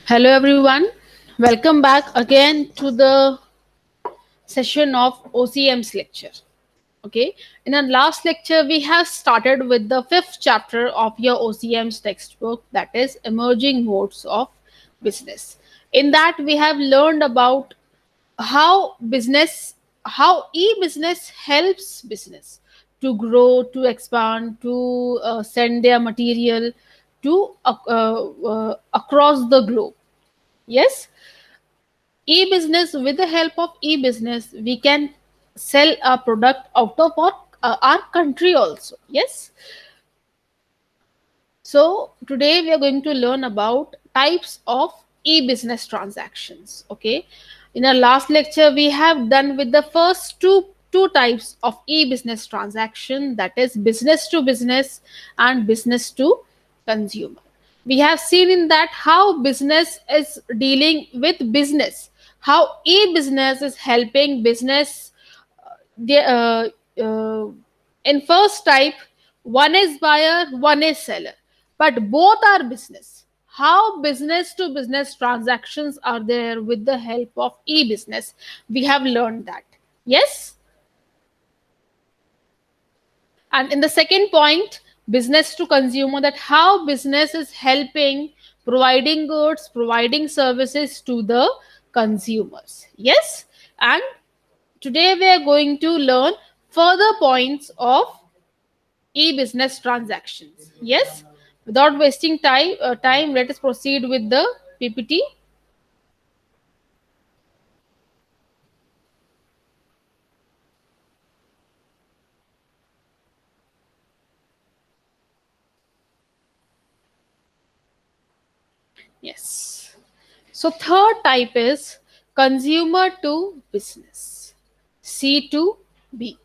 Hello, everyone. Welcome back again to the session of OCM's lecture. Okay, in our last lecture, we have started with the fifth chapter of your OCM's textbook, that is Emerging Modes of Business. In that, we have learned about how business, how e-business helps business to grow, to expand, to send their material to across the globe. Yes, e-business, with the help of e-business we can sell a product out of our country also. Yes, so today we are going to learn about types of e-business transactions. Okay, in our last lecture we have done with the first two types of e-business transaction, that is business to business and business to consumer. We have seen in that how business is dealing with business, how e-business is helping business. the in first type, one is buyer, one is seller, but both are business. How business to business transactions are there with the help of e-business, we have learned that. Yes. And in the second point, business to consumer, that how business is helping, providing goods, providing services to the consumers. Yes. And today we are going to learn further points of e-business transactions. Yes, without wasting time, let us proceed with the PPT. Yes. So third type is consumer to business, C to B.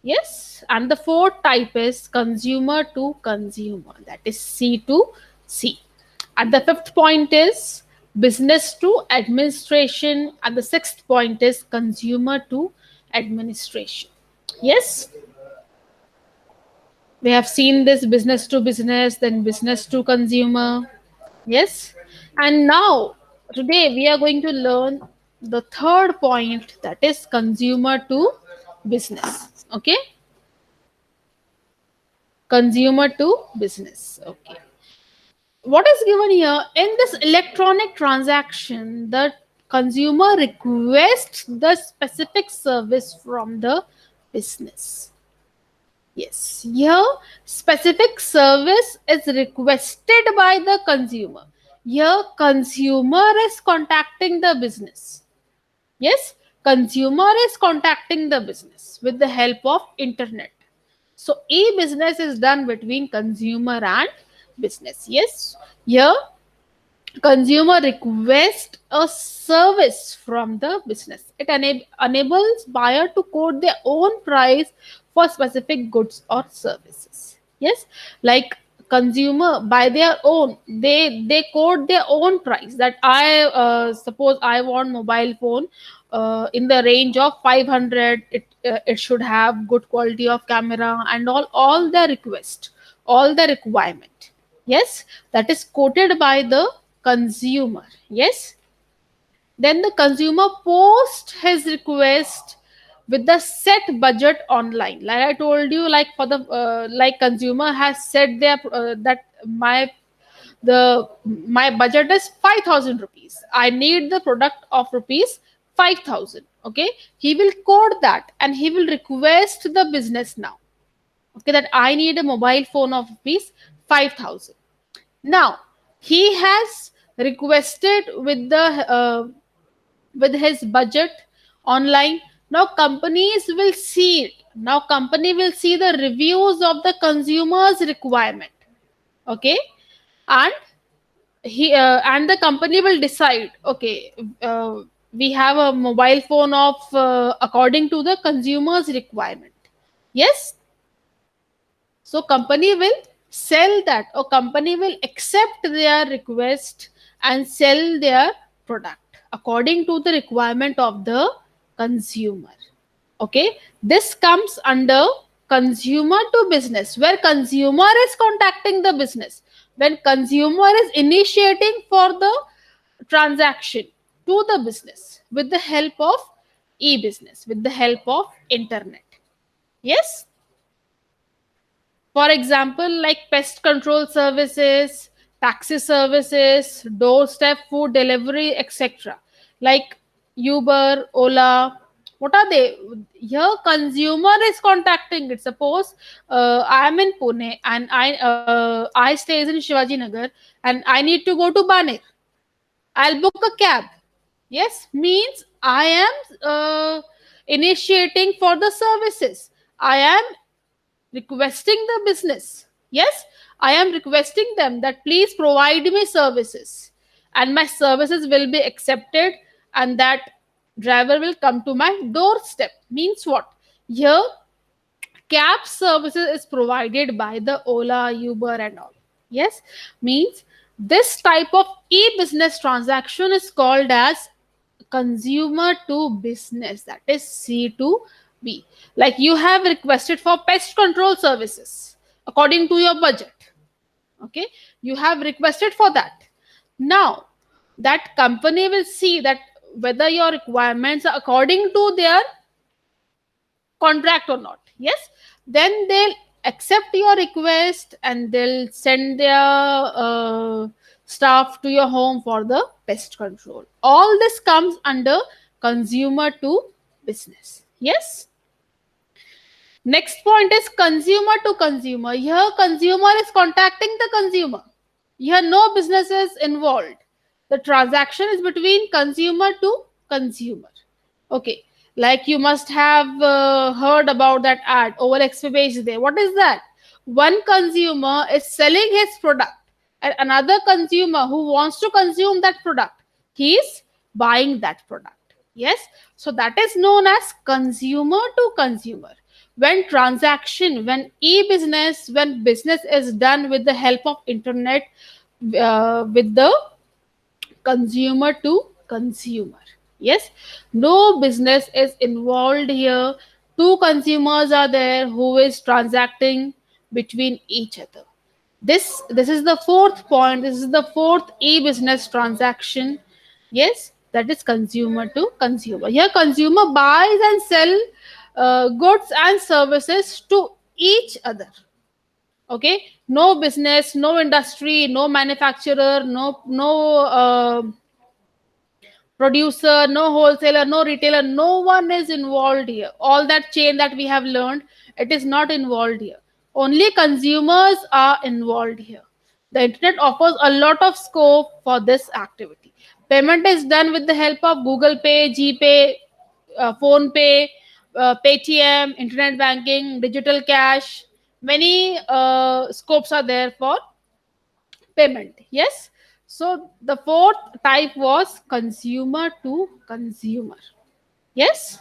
Yes, and the fourth type is consumer to consumer, that is C to C. And the fifth point is business to administration, and the sixth point is consumer to administration. Yes, we have seen this business to business, then business to consumer. Yes, and now today we are going to learn the third point, that is consumer to business. Okay, consumer to business. Okay, what is given here in this electronic transaction, the consumer requests the specific service from the business. Yes, here specific service is requested by the consumer. Here consumer is contacting the business. Yes, consumer is contacting the business with the help of internet. So e-business is done between consumer and business. Yes, here consumer request a service from the business. It enables buyer to quote their own price for specific goods or services. Yes, like consumer by their own, they quote their own price, that I suppose I want mobile phone in the range of 500. It should have good quality of camera and all the request, all the requirement. Yes, that is quoted by the consumer. Yes, then the consumer post his request with the set budget online, like I told you, like for the like consumer has said their that my budget is 5,000 rupees, I need the product of rupees 5,000. Okay, he will code that and he will request the business now, okay, that I need a mobile phone of rupees 5,000. Now he has requested with his budget online. Now companies will see it. Now company will see the reviews of the consumers requirement. Okay, and he and the company will decide, okay, we have a mobile phone of according to the consumers requirement. Yes, so company will sell that, or company will accept their request and sell their product according to the requirement of the consumer. Okay, this comes under consumer to business, where consumer is contacting the business, when consumer is initiating for the transaction to the business with the help of e-business, with the help of internet. Yes. For example, like pest control services, taxi services, doorstep food delivery, etc. Like Uber, Ola. What are they? Here, consumer is contacting it. Suppose I am in Pune and I stays in Shivaji Nagar and I need to go to Baner. I'll book a cab. Yes, means I am initiating for the services. I am requesting the business. Yes, I am requesting them that please provide me services, and my services will be accepted, and that driver will come to my doorstep. Means what? Here, cab services is provided by the Ola, Uber, and all. Yes, means this type of e-business transaction is called as consumer to business, that is C2B. Like you have requested for pest control services according to your budget. Okay, you have requested for that. Now, that company will see that whether your requirements are according to their contract or not. Yes, then they'll accept your request and they'll send their staff to your home for the pest control. All this comes under consumer to business. Yes. Next point is consumer to consumer. Here, consumer is contacting the consumer. Here, no business is involved. The transaction is between consumer to consumer. Okay, like you must have heard about that ad over XP there. What is that? One consumer is selling his product, and another consumer who wants to consume that product, he is buying that product. Yes, so that is known as consumer to consumer. When transaction, when e-business, when business is done with the help of internet, with the consumer to consumer. Yes, no business is involved here. Two consumers are there who is transacting between each other. This is the fourth point. This is the fourth e-business transaction. Yes, that is consumer to consumer. Here, consumer buys and sell goods and services to each other. Okay, no business, no industry, no manufacturer, no producer, no wholesaler, no retailer, no one is involved here. All that chain that we have learned, it is not involved here. Only consumers are involved here. The internet offers a lot of scope for this activity. Payment is done with the help of Google Pay, GPay, Phone Pay, Paytm, internet banking, digital cash. Many scopes are there for payment. Yes. So the fourth type was consumer to consumer. Yes.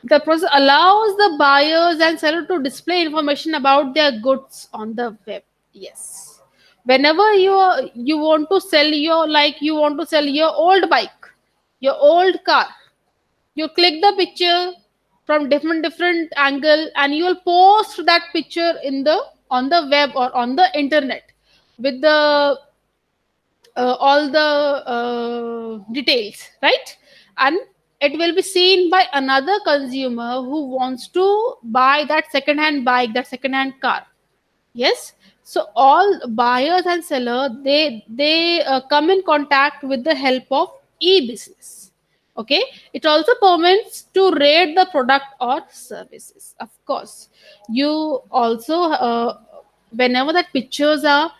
The process allows the buyers and seller to display information about their goods on the web. Yes. Whenever you want to sell your, like you want to sell your old bike, your old car, you click the picture from different angle and you will post that picture in the on the web or on the internet with the all the details, right? And it will be seen by another consumer who wants to buy that second hand bike, that second hand car. Yes, so all buyers and seller, they come in contact with the help of e-business. Okay, it also permits to rate the product or services. Of course, you also whenever that pictures are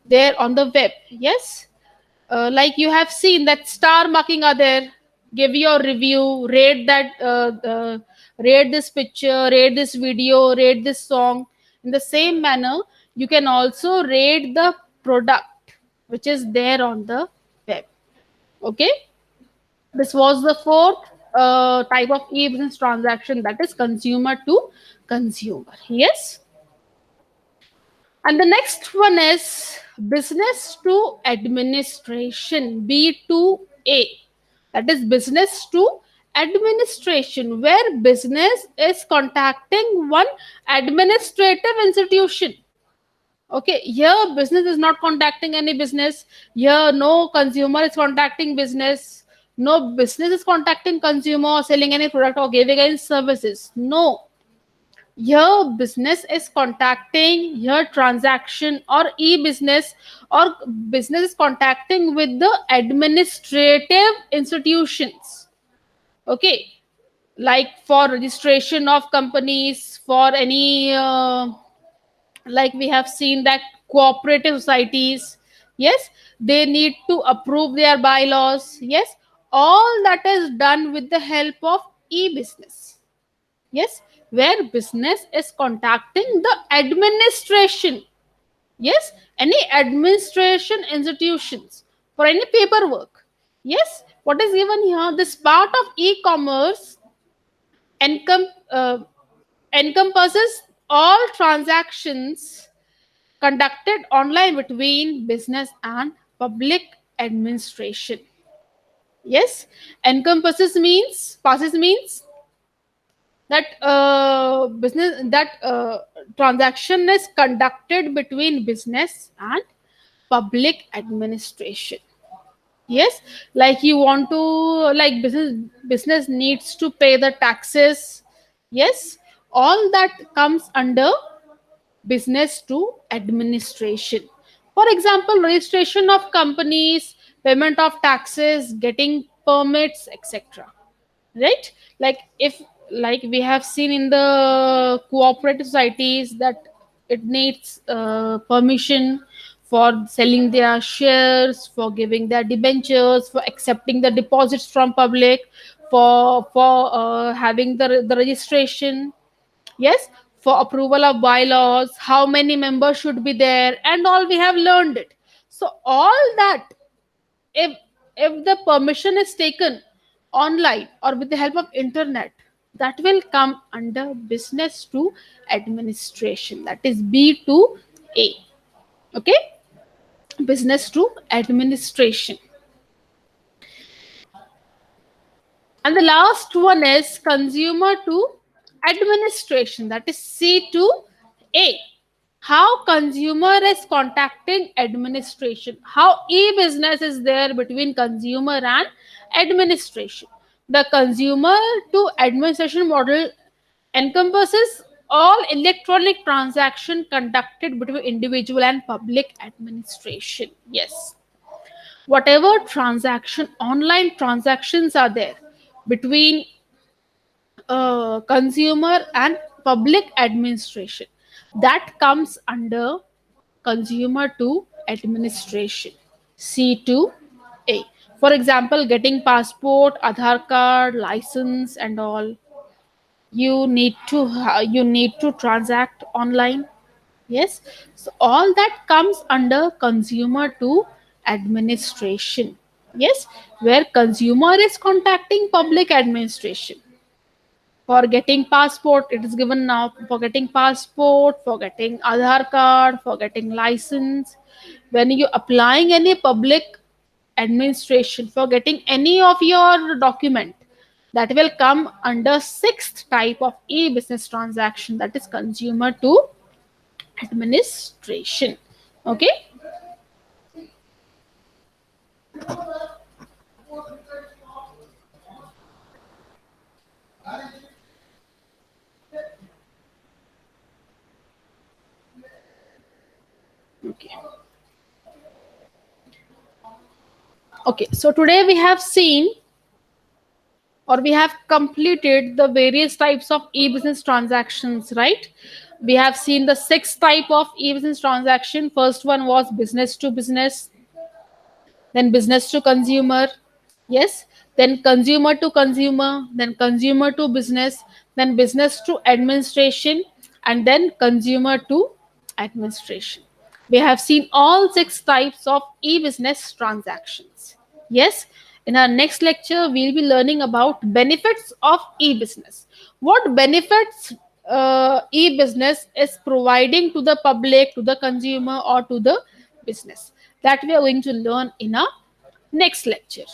there on the web. Yes, like you have seen that star marking are there, give your review, rate that rate this picture, rate this video, rate this song. In the same manner, you can also rate the product which is there on the web. Okay, this was the fourth type of e-business transaction, that is consumer to consumer. Yes. And the next one is business to administration, B2A. That is business to administration, where business is contacting one administrative institution. Okay, here business is not contacting any business. Here no consumer is contacting business. No business is contacting consumer or selling any product or giving any services. No, your business is contacting your transaction or e-business, or business is contacting with the administrative institutions. Okay, like for registration of companies, for any like we have seen that cooperative societies, yes, they need to approve their bylaws. Yes, all that is done with the help of e-business. Yes, where business is contacting the administration. Yes, any administration institutions for any paperwork. Yes, what is given here, this part of e-commerce encom- uh, encompasses all transactions conducted online between business and public administration. Yes, encompasses means, passes means that business, that transaction is conducted between business and public administration. Yes, like you want to, like business needs to pay the taxes. Yes, all that comes under business to administration. For example, registration of companies, payment of taxes, getting permits, etc. Right, like if, like we have seen in the cooperative societies that it needs permission for selling their shares, for giving their debentures, for accepting the deposits from public, for having the registration. Yes, for approval of bylaws, how many members should be there, and all we have learned it. So all that, if the permission is taken online or with the help of internet, that will come under business to administration, that is B to A. Okay, business to administration. And the last one is consumer to administration, that is C to A. How consumer is contacting administration, how e-business is there between consumer and administration. The consumer to administration model encompasses all electronic transaction conducted between individual and public administration. Yes, whatever transaction, online transactions are there between consumer and public administration, that comes under consumer to administration, C2A. For example, getting passport, Aadhaar card, license, and all, you need to transact online. Yes, so all that comes under consumer to administration. Yes, where consumer is contacting public administration. For getting passport, it is given now, for getting passport, for getting Aadhaar card, for getting license. When you applying any public administration for getting any of your document, that will come under sixth type of e-business transaction, that is consumer to administration. Okay, okay, okay, so today we have seen, or we have completed the various types of e-business transactions, right? We have seen the sixth type of e-business transaction. First one was business to business, then business to consumer. Yes, then consumer to consumer, then consumer to business, then business to administration, and then consumer to administration. We have seen all six types of e-business transactions. Yes, in our next lecture we'll be learning about benefits of e-business. What benefits e-business is providing to the public, to the consumer, or to the business, that we are going to learn in our next lecture.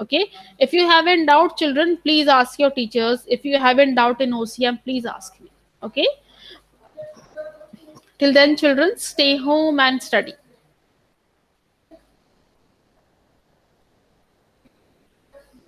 Okay, if you have in doubt, children, please ask your teachers. If you have in doubt in OCM, please ask me. Okay, Till then, children, stay home and study.